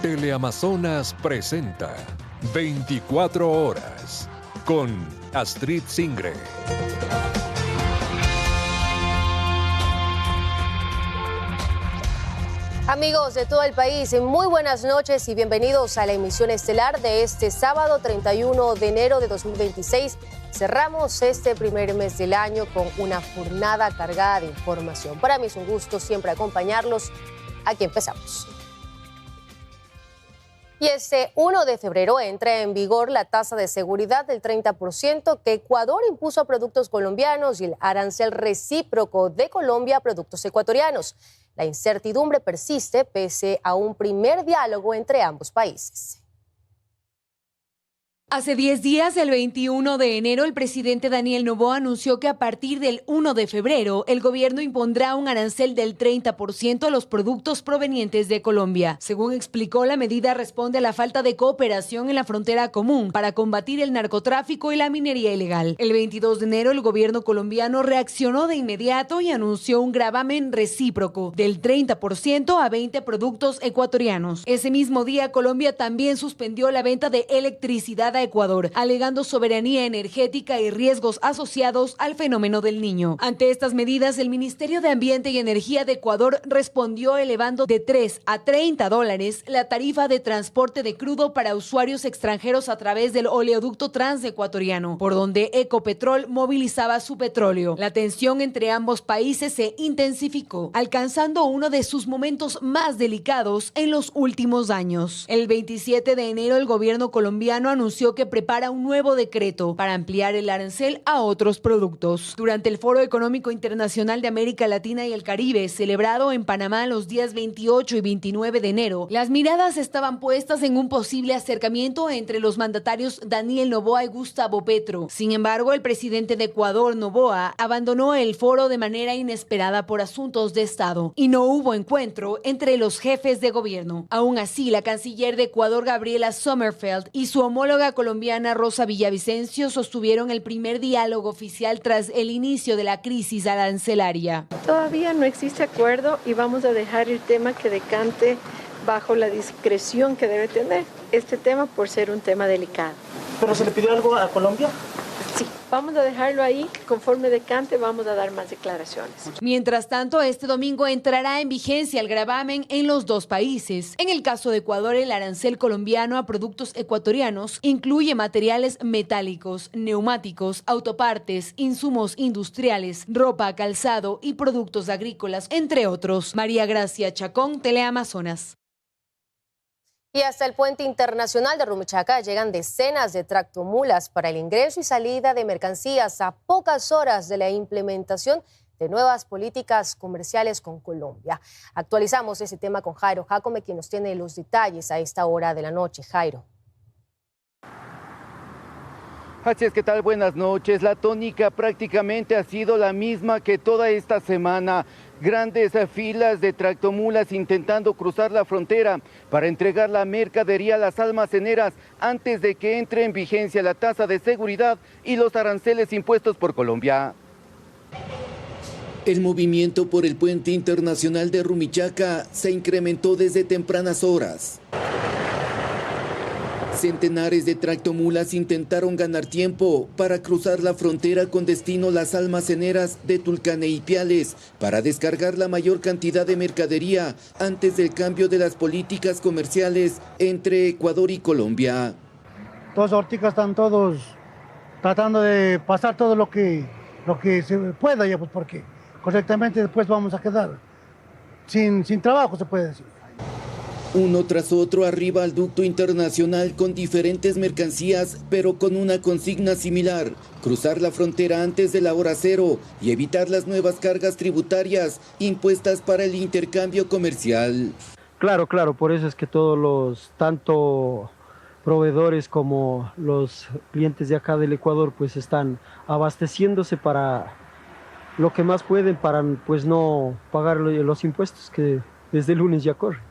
Teleamazonas presenta 24 horas con Astrid Singre. Amigos de todo el país, muy buenas noches y bienvenidos a la emisión estelar de este sábado 31 de enero de 2026. Cerramos este primer mes del año con una jornada cargada de información. Para mí es un gusto siempre acompañarlos. Aquí empezamos. Y este 1 de febrero entra en vigor la tasa de seguridad del 30% que Ecuador impuso a productos colombianos y el arancel recíproco de Colombia a productos ecuatorianos. La incertidumbre persiste pese a un primer diálogo entre ambos países. Hace 10 días, el 21 de enero, el presidente Daniel Noboa anunció que a partir del 1 de febrero, el gobierno impondrá un arancel del 30% a los productos provenientes de Colombia. Según explicó, la medida responde a la falta de cooperación en la frontera común para combatir el narcotráfico y la minería ilegal. El 22 de enero, el gobierno colombiano reaccionó de inmediato y anunció un gravamen recíproco del 30% a 20 productos ecuatorianos. Ese mismo día, Colombia también suspendió la venta de electricidad a Ecuador, alegando soberanía energética y riesgos asociados al fenómeno del Niño. Ante estas medidas, el Ministerio de Ambiente y Energía de Ecuador respondió elevando de $3 a $30 la tarifa de transporte de crudo para usuarios extranjeros a través del oleoducto transecuatoriano, por donde Ecopetrol movilizaba su petróleo. La tensión entre ambos países se intensificó, alcanzando uno de sus momentos más delicados en los últimos años. El 27 de enero, el gobierno colombiano anunció que prepara un nuevo decreto para ampliar el arancel a otros productos. Durante el Foro Económico Internacional de América Latina y el Caribe, celebrado en Panamá los días 28 y 29 de enero, las miradas estaban puestas en un posible acercamiento entre los mandatarios Daniel Noboa y Gustavo Petro. Sin embargo, el presidente de Ecuador, Noboa, abandonó el foro de manera inesperada por asuntos de Estado y no hubo encuentro entre los jefes de gobierno. Aún así, la canciller de Ecuador, Gabriela Sommerfeld, y su homóloga colombiana Rosa Villavicencio sostuvieron el primer diálogo oficial tras el inicio de la crisis arancelaria. Todavía no existe acuerdo y vamos a dejar el tema que decante bajo la discreción que debe tener este tema por ser un tema delicado. ¿Pero se le pidió algo a Colombia? Sí, vamos a dejarlo ahí, conforme decante vamos a dar más declaraciones. Mientras tanto, este domingo entrará en vigencia el gravamen en los dos países. En el caso de Ecuador, el arancel colombiano a productos ecuatorianos incluye materiales metálicos, neumáticos, autopartes, insumos industriales, ropa, calzado y productos agrícolas, entre otros. María Gracia Chacón, Teleamazonas. Y hasta el puente internacional de Rumichaca llegan decenas de tractomulas para el ingreso y salida de mercancías a pocas horas de la implementación de nuevas políticas comerciales con Colombia. Actualizamos ese tema con Jairo Jacome, quien nos tiene los detalles a esta hora de la noche. Jairo. Así es, ¿qué tal? Buenas noches. La tónica prácticamente ha sido la misma que toda esta semana. Grandes filas de tractomulas intentando cruzar la frontera para entregar la mercadería a las almaceneras antes de que entre en vigencia la tasa de seguridad y los aranceles impuestos por Colombia. El movimiento por el puente internacional de Rumichaca se incrementó desde tempranas horas. Centenares de tractomulas intentaron ganar tiempo para cruzar la frontera con destino a las almaceneras de Tulcán e Ipiales para descargar la mayor cantidad de mercadería antes del cambio de las políticas comerciales entre Ecuador y Colombia. Todos los horticas están todos tratando de pasar todo lo que se pueda ya, pues porque correctamente después vamos a quedar sin trabajo, se puede decir. Uno tras otro arriba al ducto internacional con diferentes mercancías, pero con una consigna similar: cruzar la frontera antes de la hora cero y evitar las nuevas cargas tributarias impuestas para el intercambio comercial. Claro, por eso es que todos los, tanto proveedores como los clientes de acá del Ecuador, pues están abasteciéndose para lo que más pueden para pues no pagar los impuestos que desde el lunes ya corren.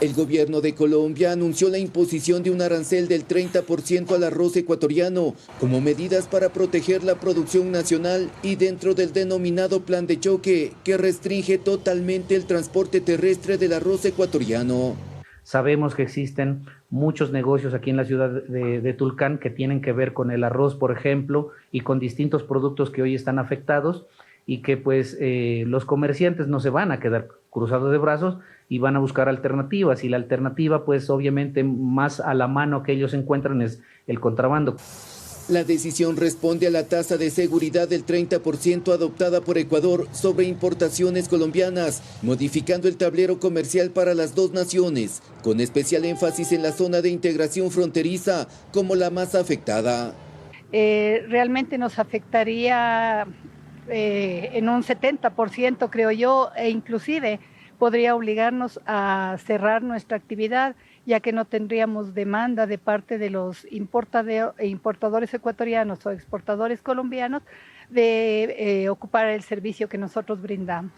El gobierno de Colombia anunció la imposición de un arancel del 30% al arroz ecuatoriano como medidas para proteger la producción nacional y dentro del denominado plan de choque que restringe totalmente el transporte terrestre del arroz ecuatoriano. Sabemos que existen muchos negocios aquí en la ciudad de Tulcán que tienen que ver con el arroz, por ejemplo, y con distintos productos que hoy están afectados y que pues los comerciantes no se van a quedar cruzados de brazos y van a buscar alternativas, y la alternativa pues obviamente más a la mano que ellos encuentran es el contrabando. La decisión responde a la tasa de seguridad del 30% adoptada por Ecuador sobre importaciones colombianas, modificando el tablero comercial para las dos naciones, con especial énfasis en la zona de integración fronteriza como la más afectada. Realmente nos afectaría en un 70%, creo yo, e inclusive podría obligarnos a cerrar nuestra actividad, ya que no tendríamos demanda de parte de los importadores ecuatorianos o exportadores colombianos de ocupar el servicio que nosotros brindamos.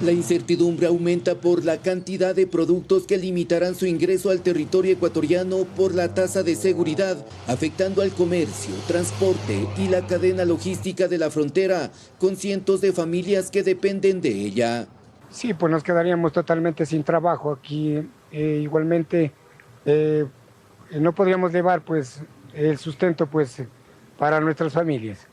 La incertidumbre aumenta por la cantidad de productos que limitarán su ingreso al territorio ecuatoriano por la tasa de seguridad, afectando al comercio, transporte y la cadena logística de la frontera, con cientos de familias que dependen de ella. Sí, pues nos quedaríamos totalmente sin trabajo aquí. Igualmente no podríamos llevar pues el sustento pues para nuestras familias.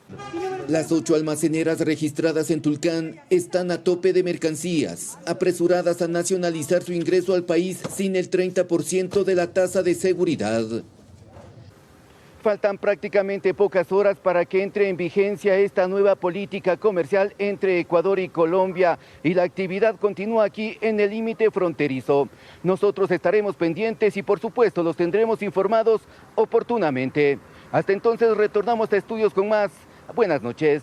Las 8 almaceneras registradas en Tulcán están a tope de mercancías, apresuradas a nacionalizar su ingreso al país sin el 30% de la tasa de seguridad. Faltan prácticamente pocas horas para que entre en vigencia esta nueva política comercial entre Ecuador y Colombia, y la actividad continúa aquí en el límite fronterizo. Nosotros estaremos pendientes y por supuesto los tendremos informados oportunamente. Hasta entonces retornamos a estudios con más. Buenas noches.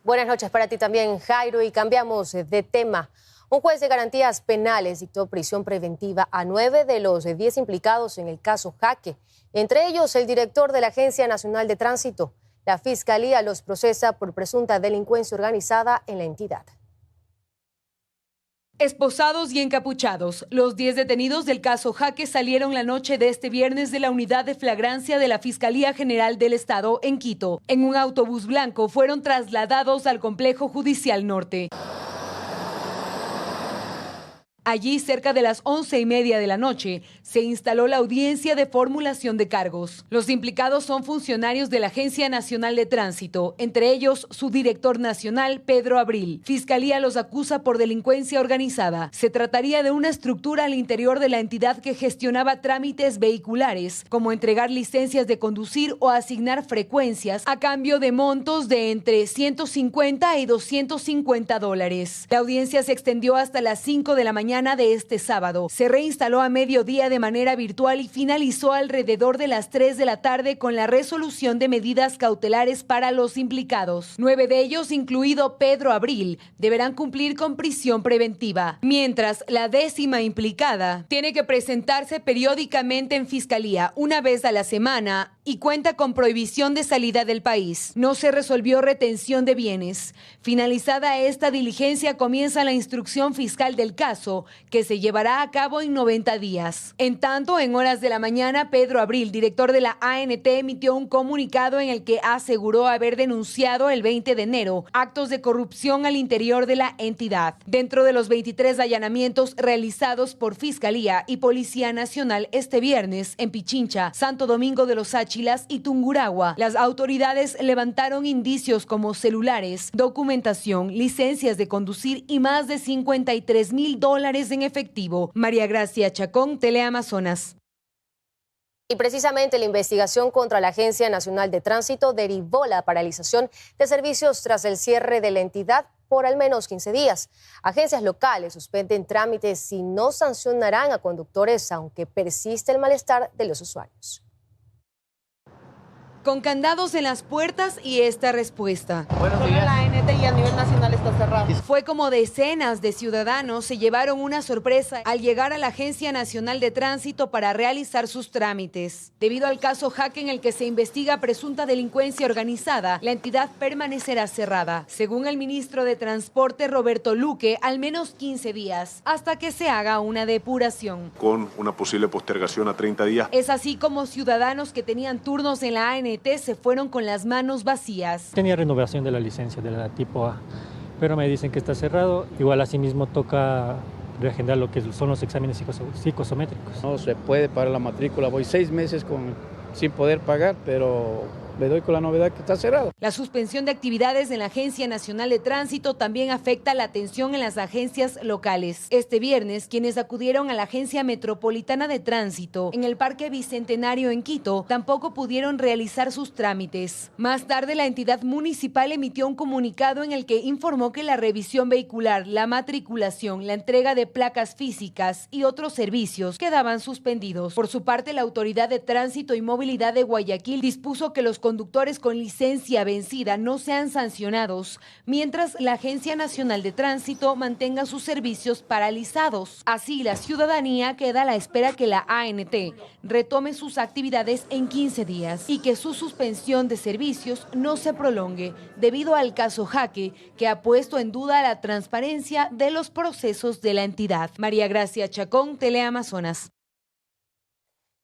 Buenas noches para ti también, Jairo, y cambiamos de tema. Un juez de garantías penales dictó prisión preventiva a 9 de los 10 implicados en el caso Jaque, entre ellos el director de la Agencia Nacional de Tránsito. La Fiscalía los procesa por presunta delincuencia organizada en la entidad. Esposados y encapuchados, los 10 detenidos del caso Jaque salieron la noche de este viernes de la unidad de flagrancia de la Fiscalía General del Estado en Quito. En un autobús blanco fueron trasladados al Complejo Judicial Norte. Allí, cerca de las 11:30 de la noche, se instaló la audiencia de formulación de cargos. Los implicados son funcionarios de la Agencia Nacional de Tránsito, entre ellos su director nacional, Pedro Abril. Fiscalía los acusa por delincuencia organizada. Se trataría de una estructura al interior de la entidad que gestionaba trámites vehiculares, como entregar licencias de conducir o asignar frecuencias a cambio de montos de entre $150 y $250. La audiencia se extendió hasta las 5 de la mañana de este sábado. Se reinstaló a mediodía de manera virtual y finalizó alrededor de las 3 de la tarde con la resolución de medidas cautelares para los implicados. 9 de ellos, incluido Pedro Abril, deberán cumplir con prisión preventiva, mientras la 10ª implicada tiene que presentarse periódicamente en fiscalía una vez a la semana y cuenta con prohibición de salida del país. No se resolvió retención de bienes. Finalizada esta diligencia, comienza la instrucción fiscal del caso, que se llevará a cabo en 90 días. En tanto, en horas de la mañana, Pedro Abril, director de la ANT, emitió un comunicado en el que aseguró haber denunciado el 20 de enero actos de corrupción al interior de la entidad. Dentro de los 23 allanamientos realizados por Fiscalía y Policía Nacional este viernes en Pichincha, Santo Domingo de los Áchilas y Tungurahua, las autoridades levantaron indicios como celulares, documentación, licencias de conducir y más de $53,000 en efectivo. María Gracia Chacón, Teleamazonas. Y precisamente la investigación contra la Agencia Nacional de Tránsito derivó la paralización de servicios tras el cierre de la entidad por al menos 15 días. Agencias locales suspenden trámites y no sancionarán a conductores, aunque persiste el malestar de los usuarios. Con candados en las puertas y esta respuesta. Buenos días. La ANT y a nivel nacional está cerrado. Fue como decenas de ciudadanos se llevaron una sorpresa al llegar a la Agencia Nacional de Tránsito para realizar sus trámites. Debido al caso Jaque, en el que se investiga presunta delincuencia organizada, la entidad permanecerá cerrada. Según el ministro de Transporte, Roberto Luque, al menos 15 días, hasta que se haga una depuración. Con una posible postergación a 30 días. Es así como ciudadanos que tenían turnos en la ANT se fueron con las manos vacías. Tenía renovación de la licencia de la tipo A, pero me dicen que está cerrado. Igual asimismo toca reagendar lo que son los exámenes psicosométricos. No se puede pagar la matrícula, voy 6 meses sin poder pagar, pero me doy con la novedad que está cerrado. La suspensión de actividades en la Agencia Nacional de Tránsito también afecta la atención en las agencias locales. Este viernes, quienes acudieron a la Agencia Metropolitana de Tránsito en el Parque Bicentenario en Quito tampoco pudieron realizar sus trámites. Más tarde, la entidad municipal emitió un comunicado en el que informó que la revisión vehicular, la matriculación, la entrega de placas físicas y otros servicios quedaban suspendidos. Por su parte, la Autoridad de Tránsito y Movilidad de Guayaquil dispuso que los conductores con licencia vencida no sean sancionados, mientras la Agencia Nacional de Tránsito mantenga sus servicios paralizados. Así, la ciudadanía queda a la espera que la ANT retome sus actividades en 15 días y que su suspensión de servicios no se prolongue debido al caso Jaque, que ha puesto en duda la transparencia de los procesos de la entidad. María Gracia Chacón, Teleamazonas.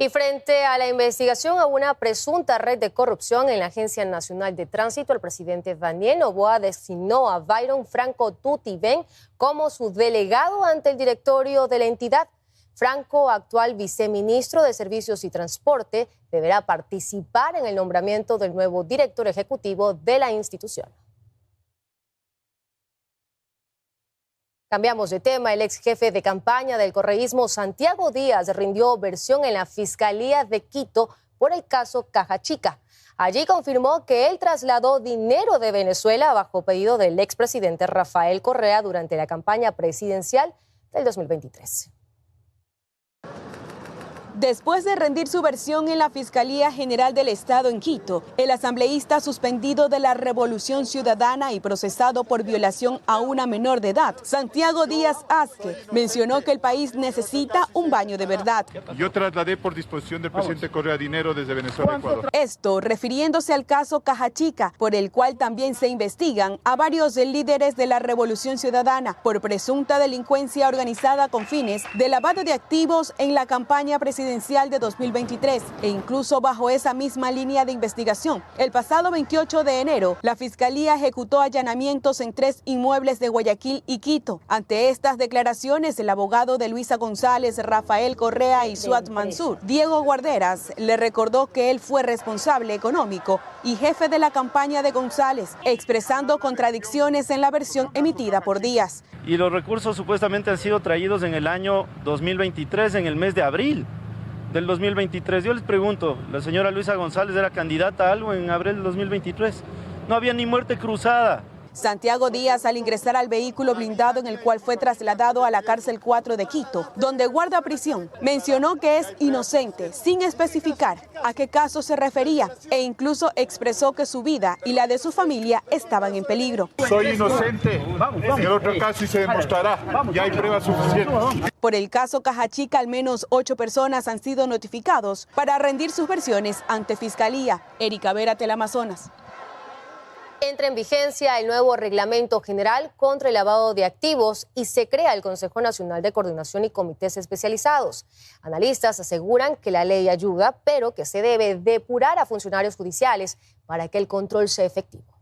Y frente a la investigación a una presunta red de corrupción en la Agencia Nacional de Tránsito, el presidente Daniel Noboa designó a Byron Franco Tutibén como su delegado ante el directorio de la entidad. Franco, actual viceministro de Servicios y Transporte, deberá participar en el nombramiento del nuevo director ejecutivo de la institución. Cambiamos de tema. El ex jefe de campaña del correísmo, Santiago Díaz, rindió versión en la Fiscalía de Quito por el caso Caja Chica. Allí confirmó que él trasladó dinero de Venezuela bajo pedido del expresidente Rafael Correa durante la campaña presidencial del 2023. Después de rendir su versión en la Fiscalía General del Estado en Quito, el asambleísta suspendido de la Revolución Ciudadana y procesado por violación a una menor de edad, Santiago Díaz Azque, mencionó que el país necesita un baño de verdad. Yo trasladé por disposición del presidente Correa dinero desde Venezuela a Ecuador. Esto refiriéndose al caso Caja Chica, por el cual también se investigan a varios líderes de la Revolución Ciudadana por presunta delincuencia organizada con fines de lavado de activos en la campaña presidencial de 2023 e incluso bajo esa misma línea de investigación. El pasado 28 de enero, la Fiscalía ejecutó allanamientos en 3 inmuebles de Guayaquil y Quito. Ante estas declaraciones, el abogado de Luisa González, Rafael Correa y Suat Mansur, Diego Guarderas, le recordó que él fue responsable económico y jefe de la campaña de González, expresando contradicciones en la versión emitida por Díaz. Y los recursos supuestamente han sido traídos en el año 2023, en el mes de abril del 2023. Yo les pregunto, ¿la señora Luisa González era candidata a algo en abril del 2023? No había ni muerte cruzada. Santiago Díaz, al ingresar al vehículo blindado en el cual fue trasladado a la cárcel 4 de Quito, donde guarda prisión, mencionó que es inocente, sin especificar a qué caso se refería, e incluso expresó que su vida y la de su familia estaban en peligro. Soy inocente. En el otro caso y se demostrará. Ya hay pruebas suficientes. Por el caso Caja Chica, al menos 8 personas han sido notificados para rendir sus versiones ante Fiscalía. Erika Vera, Teleamazonas. Entra en vigencia el nuevo Reglamento General contra el Lavado de Activos y se crea el Consejo Nacional de Coordinación y Comités Especializados. Analistas aseguran que la ley ayuda, pero que se debe depurar a funcionarios judiciales para que el control sea efectivo.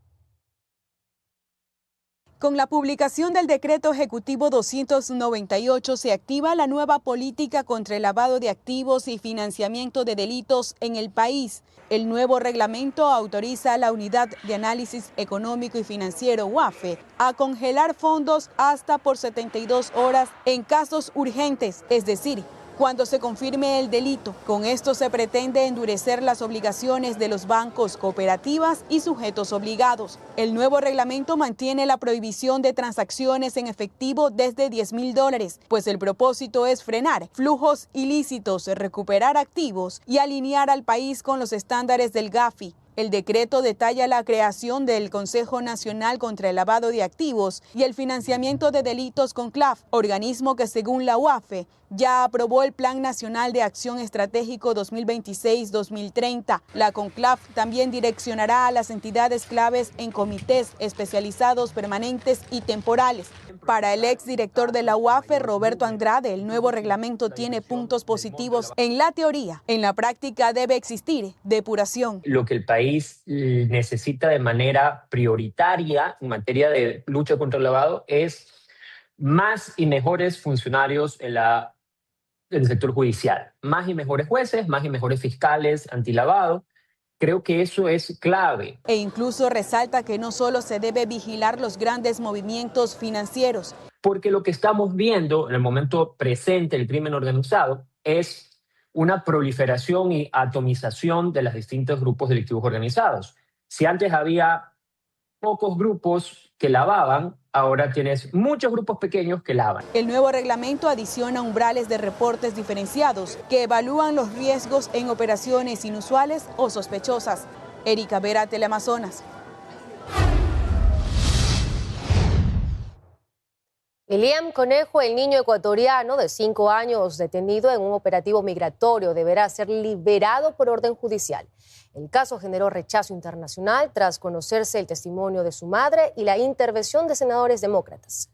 Con la publicación del Decreto Ejecutivo 298 se activa la nueva política contra el lavado de activos y financiamiento de delitos en el país. El nuevo reglamento autoriza a la Unidad de Análisis Económico y Financiero, UAFE, a congelar fondos hasta por 72 horas en casos urgentes, es decir, cuando se confirme el delito. Con esto se pretende endurecer las obligaciones de los bancos, cooperativas y sujetos obligados. El nuevo reglamento mantiene la prohibición de transacciones en efectivo desde $10,000, pues el propósito es frenar flujos ilícitos, recuperar activos y alinear al país con los estándares del GAFI. El decreto detalla la creación del Consejo Nacional contra el Lavado de Activos y el Financiamiento de Delitos CONCLAF, organismo que según la UAFE ya aprobó el Plan Nacional de Acción Estratégico 2026-2030. La CONCLAF también direccionará a las entidades claves en comités especializados permanentes y temporales. Para el exdirector de la UAFE, Roberto Andrade, el nuevo reglamento tiene puntos positivos en la teoría. En la práctica debe existir depuración. Lo que el país necesita de manera prioritaria en materia de lucha contra el lavado es más y mejores funcionarios en el sector judicial, más y mejores jueces, más y mejores fiscales antilavado. Creo que eso es clave. E incluso resalta que no solo se debe vigilar los grandes movimientos financieros. Porque lo que estamos viendo en el momento presente del crimen organizado es una proliferación y atomización de los distintos grupos delictivos organizados. Si antes había pocos grupos que lavaban, ahora tienes muchos grupos pequeños que lavan. El nuevo reglamento adiciona umbrales de reportes diferenciados que evalúan los riesgos en operaciones inusuales o sospechosas. Erika Vera, Teleamazonas. Liam Conejo, el niño ecuatoriano de 5 años detenido en un operativo migratorio, deberá ser liberado por orden judicial. El caso generó rechazo internacional tras conocerse el testimonio de su madre y la intervención de senadores demócratas.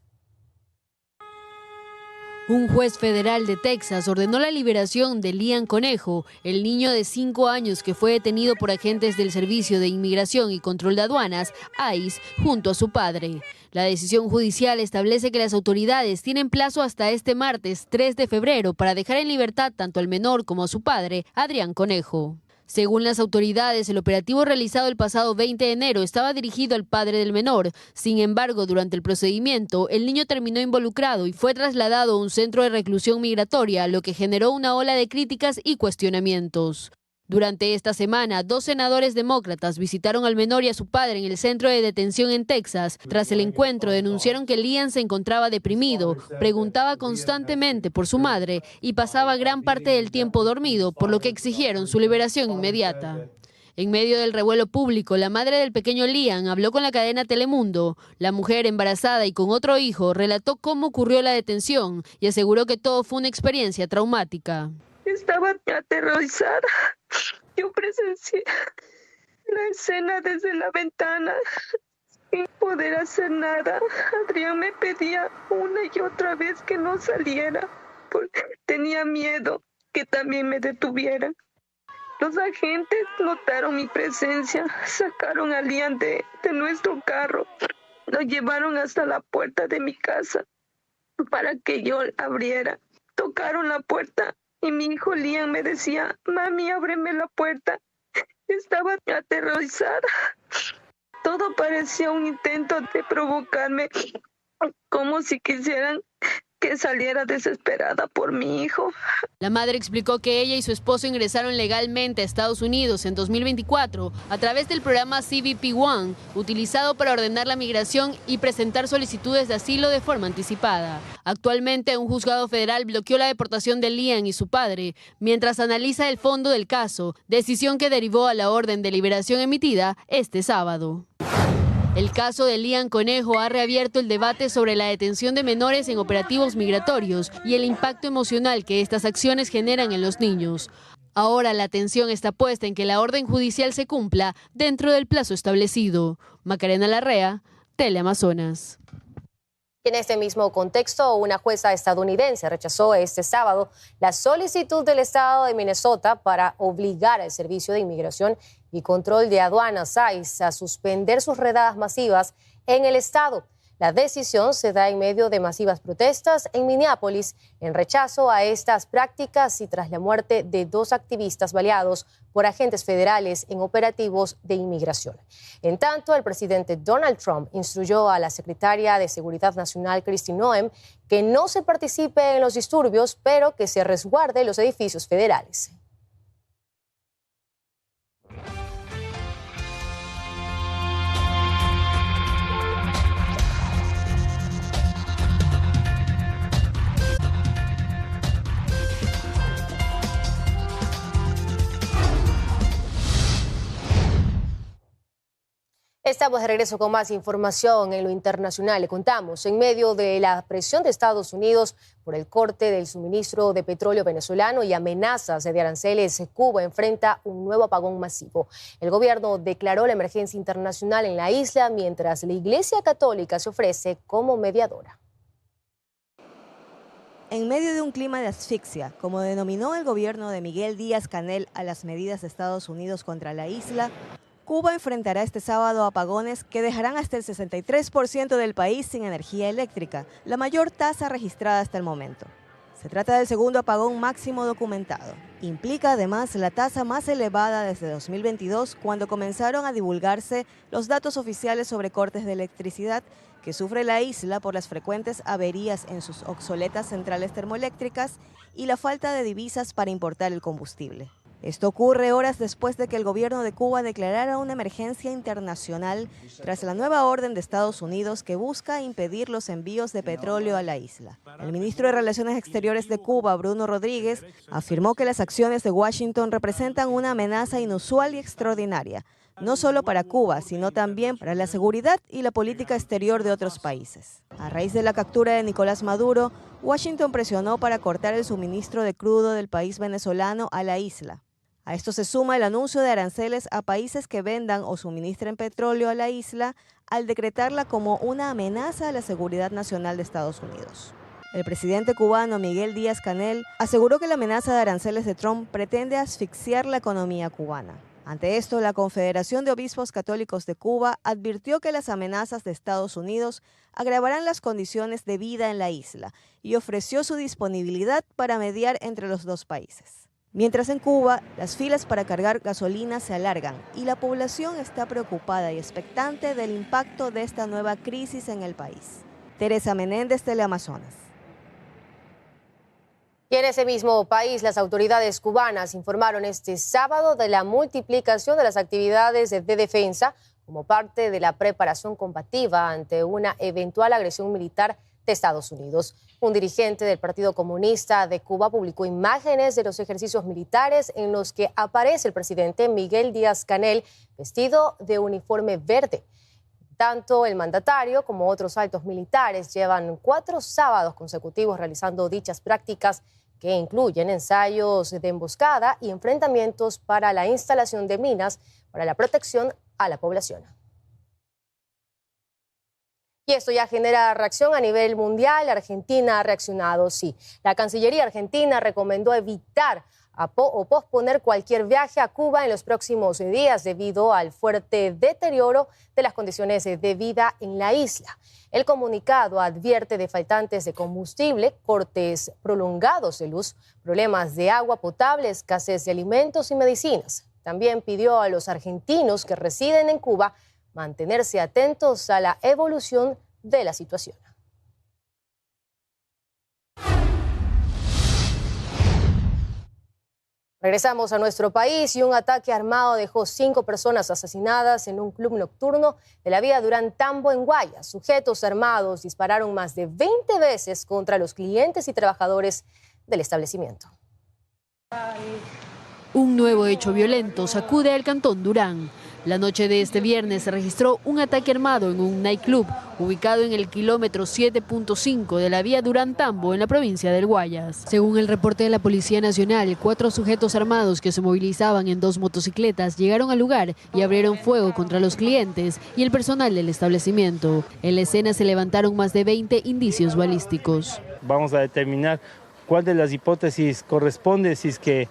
Un juez federal de Texas ordenó la liberación de Liam Conejo, el niño de 5 años que fue detenido por agentes del Servicio de Inmigración y Control de Aduanas, ICE, junto a su padre. La decisión judicial establece que las autoridades tienen plazo hasta este martes 3 de febrero para dejar en libertad tanto al menor como a su padre, Adrián Conejo. Según las autoridades, el operativo realizado el pasado 20 de enero estaba dirigido al padre del menor. Sin embargo, durante el procedimiento, el niño terminó involucrado y fue trasladado a un centro de reclusión migratoria, lo que generó una ola de críticas y cuestionamientos. Durante esta semana, 2 senadores demócratas visitaron al menor y a su padre en el centro de detención en Texas. Tras el encuentro, denunciaron que Liam se encontraba deprimido, preguntaba constantemente por su madre y pasaba gran parte del tiempo dormido, por lo que exigieron su liberación inmediata. En medio del revuelo público, la madre del pequeño Liam habló con la cadena Telemundo. La mujer, embarazada y con otro hijo, relató cómo ocurrió la detención y aseguró que todo fue una experiencia traumática. Estaba aterrorizada. Yo presencié la escena desde la ventana sin poder hacer nada. Adrián me pedía una y otra vez que no saliera porque tenía miedo que también me detuvieran. Los agentes notaron mi presencia, sacaron a Liam de nuestro carro, lo llevaron hasta la puerta de mi casa para que yo abriera. Tocaron la puerta y mi hijo Liam me decía, mami, ábreme la puerta. Estaba aterrorizada. Todo parecía un intento de provocarme, como si quisieran que saliera desesperada por mi hijo. La madre explicó que ella y su esposo ingresaron legalmente a Estados Unidos en 2024 a través del programa CBP One, utilizado para ordenar la migración y presentar solicitudes de asilo de forma anticipada. Actualmente, un juzgado federal bloqueó la deportación de Liam y su padre, mientras analiza el fondo del caso, decisión que derivó a la orden de liberación emitida este sábado. El caso de Liam Conejo ha reabierto el debate sobre la detención de menores en operativos migratorios y el impacto emocional que estas acciones generan en los niños. Ahora la atención está puesta en que la orden judicial se cumpla dentro del plazo establecido. Macarena Larrea, Teleamazonas. En este mismo contexto, una jueza estadounidense rechazó este sábado la solicitud del estado de Minnesota para obligar al Servicio de Inmigración y Control de Aduanas, ICE, a suspender sus redadas masivas en el estado. La decisión se da en medio de masivas protestas en Minneapolis en rechazo a estas prácticas y tras la muerte de 2 activistas baleados por agentes federales en operativos de inmigración. En tanto, el presidente Donald Trump instruyó a la secretaria de Seguridad Nacional, Kristi Noem, que no se participe en los disturbios, pero que se resguarde los edificios federales. Estamos de regreso con más información en lo internacional. Le contamos, en medio de la presión de Estados Unidos por el corte del suministro de petróleo venezolano y amenazas de aranceles, Cuba enfrenta un nuevo apagón masivo. El gobierno declaró la emergencia internacional en la isla mientras la Iglesia Católica se ofrece como mediadora. En medio de un clima de asfixia, como denominó el gobierno de Miguel Díaz-Canel a las medidas de Estados Unidos contra la isla, Cuba enfrentará este sábado apagones que dejarán hasta el 63% del país sin energía eléctrica, la mayor tasa registrada hasta el momento. Se trata del segundo apagón máximo documentado. Implica además la tasa más elevada desde 2022, cuando comenzaron a divulgarse los datos oficiales sobre cortes de electricidad que sufre la isla por las frecuentes averías en sus obsoletas centrales termoeléctricas y la falta de divisas para importar el combustible. Esto ocurre horas después de que el gobierno de Cuba declarara una emergencia internacional tras la nueva orden de Estados Unidos que busca impedir los envíos de petróleo a la isla. El ministro de Relaciones Exteriores de Cuba, Bruno Rodríguez, afirmó que las acciones de Washington representan una amenaza inusual y extraordinaria, no solo para Cuba, sino también para la seguridad y la política exterior de otros países. A raíz de la captura de Nicolás Maduro, Washington presionó para cortar el suministro de crudo del país venezolano a la isla. A esto se suma el anuncio de aranceles a países que vendan o suministren petróleo a la isla al decretarla como una amenaza a la seguridad nacional de Estados Unidos. El presidente cubano Miguel Díaz-Canel aseguró que la amenaza de aranceles de Trump pretende asfixiar la economía cubana. Ante esto, la Confederación de Obispos Católicos de Cuba advirtió que las amenazas de Estados Unidos agravarán las condiciones de vida en la isla y ofreció su disponibilidad para mediar entre los dos países. Mientras en Cuba, las filas para cargar gasolina se alargan y la población está preocupada y expectante del impacto de esta nueva crisis en el país. Teresa Menéndez, Teleamazonas. Y en ese mismo país, las autoridades cubanas informaron este sábado de la multiplicación de las actividades de defensa como parte de la preparación combativa ante una eventual agresión militar de Estados Unidos. Un dirigente del Partido Comunista de Cuba publicó imágenes de los ejercicios militares en los que aparece el presidente Miguel Díaz-Canel vestido de uniforme verde. Tanto el mandatario como otros altos militares llevan 4 sábados consecutivos realizando dichas prácticas que incluyen ensayos de emboscada y enfrentamientos para la instalación de minas para la protección a la población. Y esto ya genera reacción a nivel mundial. Argentina ha reaccionado, sí. La Cancillería argentina recomendó evitar o posponer cualquier viaje a Cuba en los próximos días debido al fuerte deterioro de las condiciones de vida en la isla. El comunicado advierte de faltantes de combustible, cortes prolongados de luz, problemas de agua potable, escasez de alimentos y medicinas. También pidió a los argentinos que residen en Cuba mantenerse atentos a la evolución de la situación. Regresamos a nuestro país y un ataque armado dejó 5 personas asesinadas en un club nocturno de la vía Durán Tambo en Guayas. Sujetos armados dispararon más de 20 veces contra los clientes y trabajadores del establecimiento. Un nuevo hecho violento sacude al cantón Durán. La noche de este viernes se registró un ataque armado en un nightclub ubicado en el kilómetro 7.5 de la vía Durán Tambo en la provincia del Guayas. Según el reporte de la Policía Nacional, 4 sujetos armados que se movilizaban en 2 motocicletas llegaron al lugar y abrieron fuego contra los clientes y el personal del establecimiento. En la escena se levantaron más de 20 indicios balísticos. Vamos a determinar cuál de las hipótesis corresponde, si es que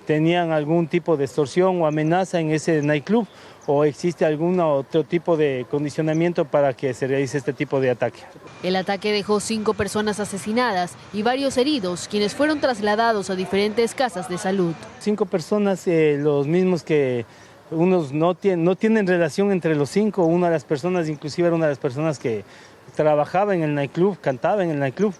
tenían algún tipo de extorsión o amenaza en ese nightclub o existe algún otro tipo de condicionamiento para que se realice este tipo de ataque. El ataque dejó 5 personas asesinadas y varios heridos, quienes fueron trasladados a diferentes casas de salud. 5 personas, los mismos que unos no tienen relación entre los 5. Una de las personas, inclusive era una de las personas que trabajaba en el nightclub, cantaba en el nightclub.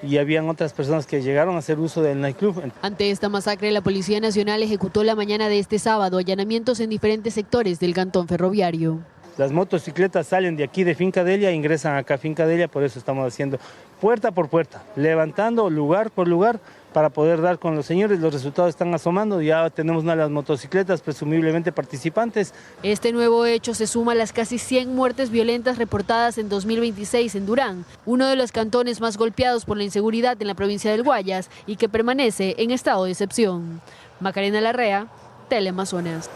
Y habían otras personas que llegaron a hacer uso del nightclub. Ante esta masacre, la Policía Nacional ejecutó la mañana de este sábado allanamientos en diferentes sectores del cantón ferroviario. Las motocicletas salen de aquí de Finca Delia e ingresan acá a Finca Delia, por eso estamos haciendo puerta por puerta, levantando lugar por lugar para poder dar con los señores. Los resultados están asomando, ya tenemos una de las motocicletas presumiblemente participantes. Este nuevo hecho se suma a las casi 100 muertes violentas reportadas en 2026 en Durán, uno de los cantones más golpeados por la inseguridad en la provincia del Guayas y que permanece en estado de excepción. Macarena Larrea, Teleamazonas.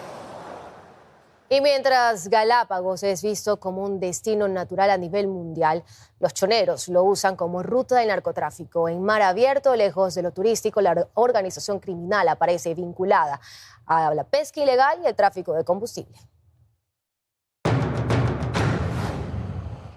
Y mientras Galápagos es visto como un destino natural a nivel mundial, los choneros lo usan como ruta del narcotráfico. En mar abierto, lejos de lo turístico, la organización criminal aparece vinculada a la pesca ilegal y el tráfico de combustible.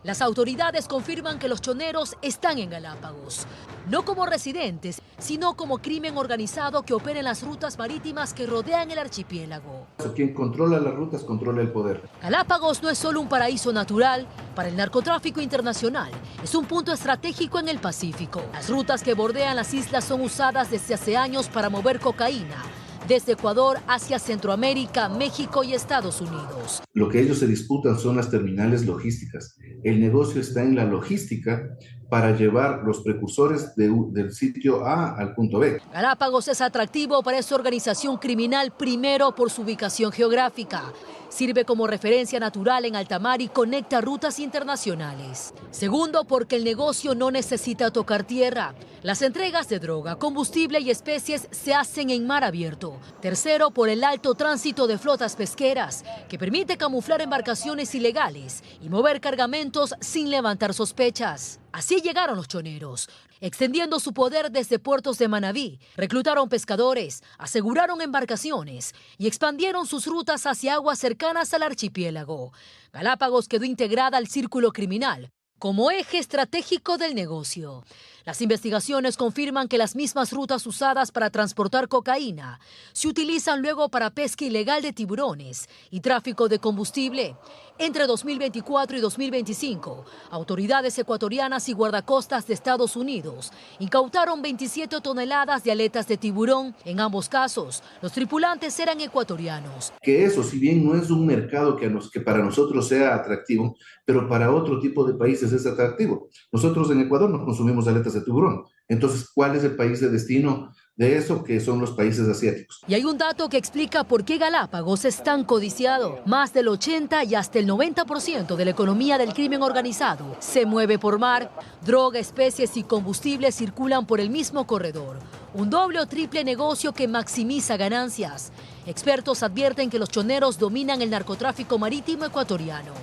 Las autoridades confirman que los choneros están en Galápagos, no como residentes, sino como crimen organizado que opera en las rutas marítimas que rodean el archipiélago. Quien controla las rutas controla el poder. Galápagos no es solo un paraíso natural para el narcotráfico internacional, es un punto estratégico en el Pacífico. Las rutas que bordean las islas son usadas desde hace años para mover cocaína, desde Ecuador hacia Centroamérica, México y Estados Unidos. Lo que ellos se disputan son las terminales logísticas. El negocio está en la logística para llevar los precursores del sitio A al punto B. Galápagos es atractivo para esta organización criminal, primero por su ubicación geográfica. Sirve como referencia natural en alta mar y conecta rutas internacionales. Segundo, porque el negocio no necesita tocar tierra. Las entregas de droga, combustible y especies se hacen en mar abierto. Tercero, por el alto tránsito de flotas pesqueras, que permite camuflar embarcaciones ilegales y mover cargamentos sin levantar sospechas. Así llegaron los choneros, extendiendo su poder desde puertos de Manabí. Reclutaron pescadores, aseguraron embarcaciones y expandieron sus rutas hacia aguas cercanas al archipiélago. Galápagos quedó integrada al círculo criminal como eje estratégico del negocio. Las investigaciones confirman que las mismas rutas usadas para transportar cocaína se utilizan luego para pesca ilegal de tiburones y tráfico de combustible. Entre 2024 y 2025, autoridades ecuatorianas y guardacostas de Estados Unidos incautaron 27 toneladas de aletas de tiburón. En ambos casos, los tripulantes eran ecuatorianos. Que eso, si bien no es un mercado que para nosotros sea atractivo, pero para otro tipo de países es atractivo. Nosotros en Ecuador no consumimos aletas de tiburón. Entonces, ¿cuál es el país de destino de eso? Que son los países asiáticos. Y hay un dato que explica por qué Galápagos es tan codiciado. Más del 80 y hasta el 90% de la economía del crimen organizado se mueve por mar. Droga, especies y combustible circulan por el mismo corredor. Un doble o triple negocio que maximiza ganancias. Expertos advierten que los choneros dominan el narcotráfico marítimo ecuatoriano.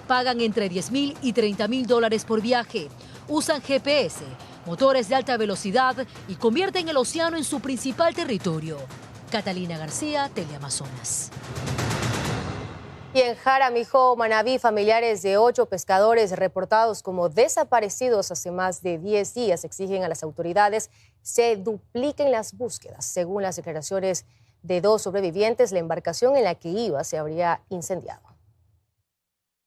Pagan entre $10,000 y $30,000 por viaje. Usan GPS, motores de alta velocidad y convierten el océano en su principal territorio. Catalina García, Teleamazonas. Y en Jaramillo, Manabí, familiares de 8 pescadores reportados como desaparecidos hace más de 10 días exigen a las autoridades se dupliquen las búsquedas. Según las declaraciones de 2 sobrevivientes, la embarcación en la que iba se habría incendiado.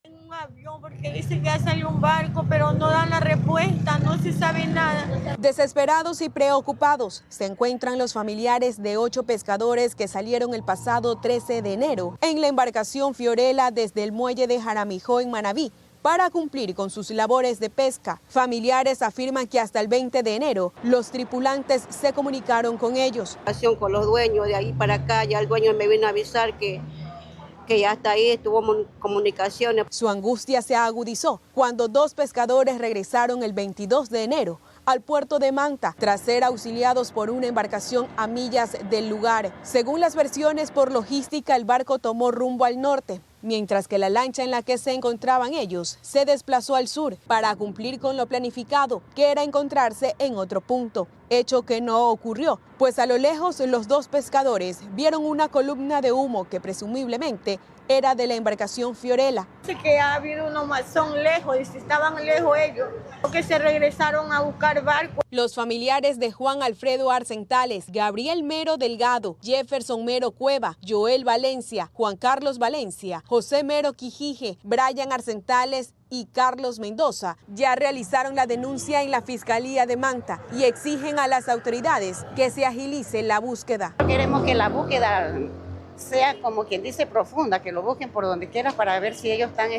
Un avión porque dicen que ya salió un barco, pero no dan la respuesta, no se sabe nada. Desesperados y preocupados se encuentran los familiares de 8 pescadores que salieron el pasado 13 de enero en la embarcación Fiorella desde el muelle de Jaramillo en Manabí para cumplir con sus labores de pesca. Familiares afirman que hasta el 20 de enero los tripulantes se comunicaron con ellos. Con los dueños de ahí para acá, ya el dueño me vino a avisar que ya está ahí, tuvo comunicaciones. Su angustia se agudizó cuando 2 pescadores regresaron el 22 de enero al puerto de Manta tras ser auxiliados por una embarcación a millas del lugar. Según las versiones por logística, el barco tomó rumbo al norte, mientras que la lancha en la que se encontraban ellos se desplazó al sur para cumplir con lo planificado, que era encontrarse en otro punto. Hecho que no ocurrió, pues a lo lejos los 2 pescadores vieron una columna de humo que presumiblemente era de la embarcación Fiorella. Dice que ha habido unos son lejos y si estaban lejos ellos, porque se regresaron a buscar barcos. Los familiares de Juan Alfredo Arcentales, Gabriel Mero Delgado, Jefferson Mero Cueva, Joel Valencia, Juan Carlos Valencia, José Mero Quijije, Brian Arcentales y Carlos Mendoza ya realizaron la denuncia en la Fiscalía de Manta y exigen a las autoridades que se agilice la búsqueda. Queremos que la búsqueda sea como quien dice profunda, que lo busquen por donde quiera para ver si ellos están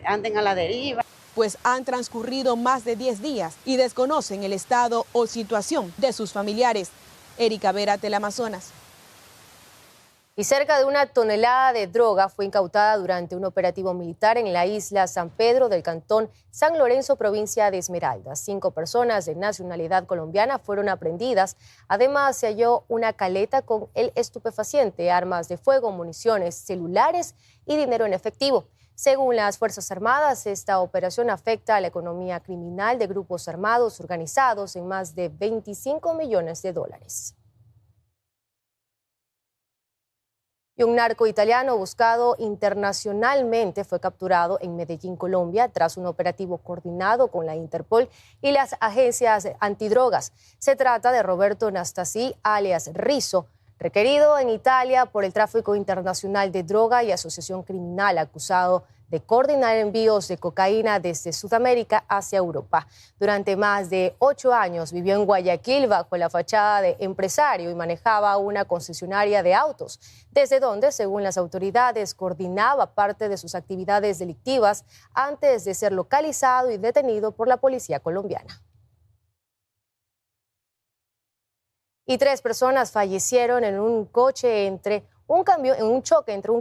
anden a la deriva. Pues han transcurrido más de 10 días y desconocen el estado o situación de sus familiares. Erika Vera, Teleamazonas. Y cerca de 1 tonelada de droga fue incautada durante un operativo militar en la isla San Pedro del cantón San Lorenzo, provincia de Esmeraldas. 5 personas de nacionalidad colombiana fueron aprehendidas. Además, se halló una caleta con el estupefaciente, armas de fuego, municiones, celulares y dinero en efectivo. Según las Fuerzas Armadas, esta operación afecta a la economía criminal de grupos armados organizados en más de $25 millones. Y un narco italiano buscado internacionalmente fue capturado en Medellín, Colombia, tras un operativo coordinado con la Interpol y las agencias antidrogas. Se trata de Roberto Nastasi, alias Rizzo, requerido en Italia por el tráfico internacional de droga y asociación criminal, acusado de coordinar envíos de cocaína desde Sudamérica hacia Europa. Durante más de 8 años vivió en Guayaquil bajo la fachada de empresario y manejaba una concesionaria de autos, desde donde, según las autoridades, coordinaba parte de sus actividades delictivas antes de ser localizado y detenido por la policía colombiana. Y 3 personas fallecieron en un choque entre un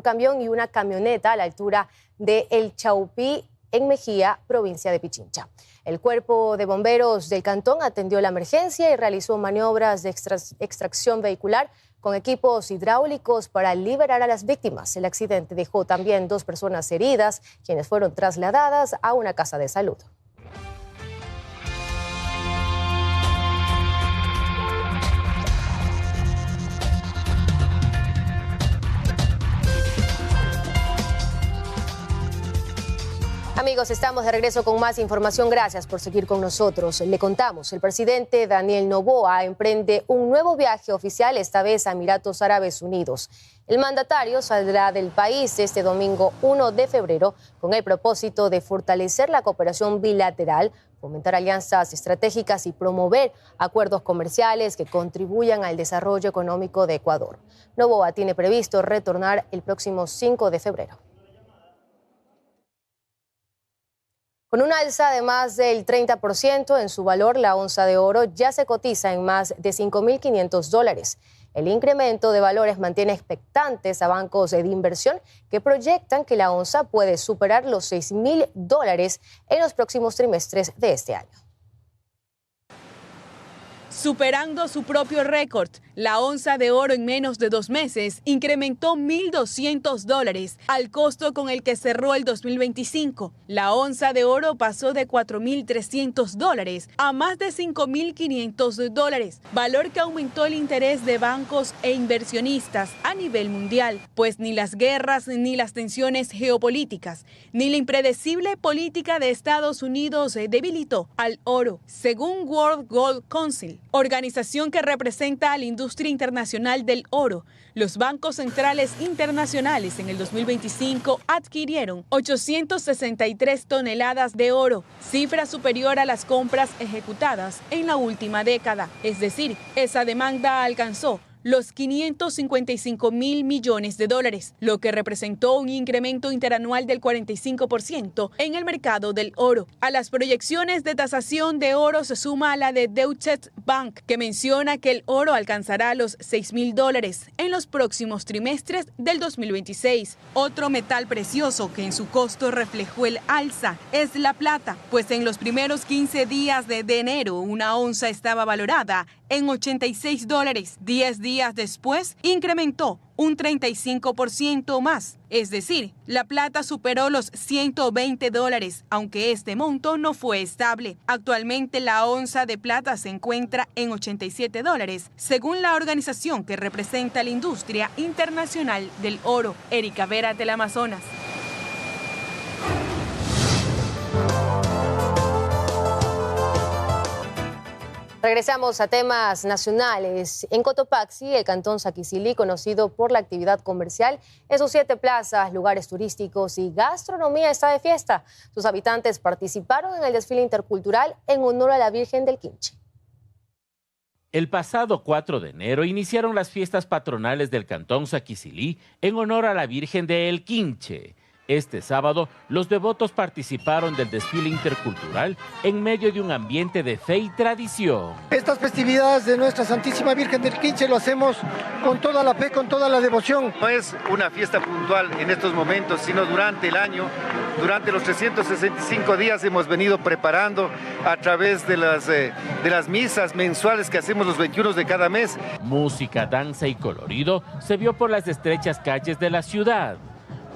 camión y una camioneta a la altura de El Chaupí, en Mejía, provincia de Pichincha. El cuerpo de bomberos del cantón atendió la emergencia y realizó maniobras de extracción vehicular con equipos hidráulicos para liberar a las víctimas. El accidente dejó también 2 personas heridas, quienes fueron trasladadas a una casa de salud. Amigos, estamos de regreso con más información. Gracias por seguir con nosotros. Le contamos, el presidente Daniel Noboa emprende un nuevo viaje oficial, esta vez a Emiratos Árabes Unidos. El mandatario saldrá del país este domingo 1 de febrero con el propósito de fortalecer la cooperación bilateral, fomentar alianzas estratégicas y promover acuerdos comerciales que contribuyan al desarrollo económico de Ecuador. Noboa tiene previsto retornar el próximo 5 de febrero. Con una alza de más del 30% en su valor, la onza de oro ya se cotiza en más de $5.500. El incremento de valores mantiene expectantes a bancos de inversión que proyectan que la onza puede superar los $6.000 en los próximos trimestres de este año. Superando su propio récord, la onza de oro en menos de 2 meses incrementó $1.200 al costo con el que cerró el 2025. La onza de oro pasó de $4.300 a más de $5.500, valor que aumentó el interés de bancos e inversionistas a nivel mundial, pues ni las guerras ni las tensiones geopolíticas, ni la impredecible política de Estados Unidos debilitó al oro, según World Gold Council, organización que representa a la industria internacional del oro. Los bancos centrales internacionales en el 2025 adquirieron 863 toneladas de oro, cifra superior a las compras ejecutadas en la última década. Es decir, esa demanda alcanzó los $555 mil millones, lo que representó un incremento interanual del 45% en el mercado del oro. A las proyecciones de tasación de oro se suma la de Deutsche Bank, que menciona que el oro alcanzará los $6.000 en los próximos trimestres del 2026. Otro metal precioso que en su costo reflejó el alza es la plata, pues en los primeros 15 días de enero una onza estaba valorada en $86. 10 días después incrementó un 35% más. Es decir, la plata superó los $120, aunque este monto no fue estable. Actualmente la onza de plata se encuentra en $87, según la organización que representa la industria internacional del oro. Erika Vera, del Amazonas. Regresamos a temas nacionales. En Cotopaxi, el cantón Saquicilí, conocido por la actividad comercial, en sus 7 plazas, lugares turísticos y gastronomía está de fiesta. Sus habitantes participaron en el desfile intercultural en honor a la Virgen del Quinche. El pasado 4 de enero iniciaron las fiestas patronales del cantón Saquicilí en honor a la Virgen del Quinche. Este sábado, los devotos participaron del desfile intercultural en medio de un ambiente de fe y tradición. Estas festividades de nuestra Santísima Virgen del Quinche lo hacemos con toda la fe, con toda la devoción. No es una fiesta puntual en estos momentos, sino durante el año. Durante los 365 días hemos venido preparando a través de las misas mensuales que hacemos los 21 de cada mes. Música, danza y colorido se vio por las estrechas calles de la ciudad.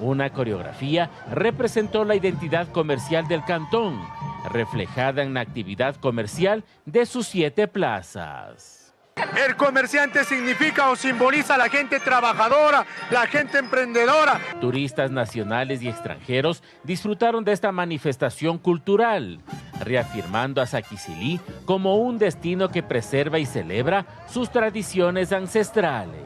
Una coreografía representó la identidad comercial del cantón, reflejada en la actividad comercial de sus 7 plazas. El comerciante significa o simboliza a la gente trabajadora, la gente emprendedora. Turistas nacionales y extranjeros disfrutaron de esta manifestación cultural, reafirmando a Saquicilí como un destino que preserva y celebra sus tradiciones ancestrales.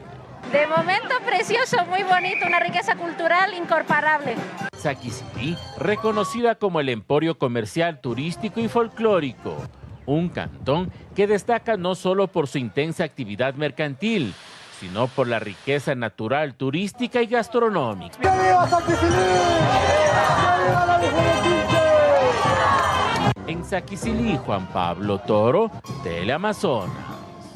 De momento precioso, muy bonito, una riqueza cultural incomparable. Saquicilí, reconocida como el emporio comercial, turístico y folclórico. Un cantón que destaca no solo por su intensa actividad mercantil, sino por la riqueza natural, turística y gastronómica. ¡Que viva Saquicilí! ¡Que viva la Virgen del Quinche! En Saquicilí, Juan Pablo Toro, Teleamazonas.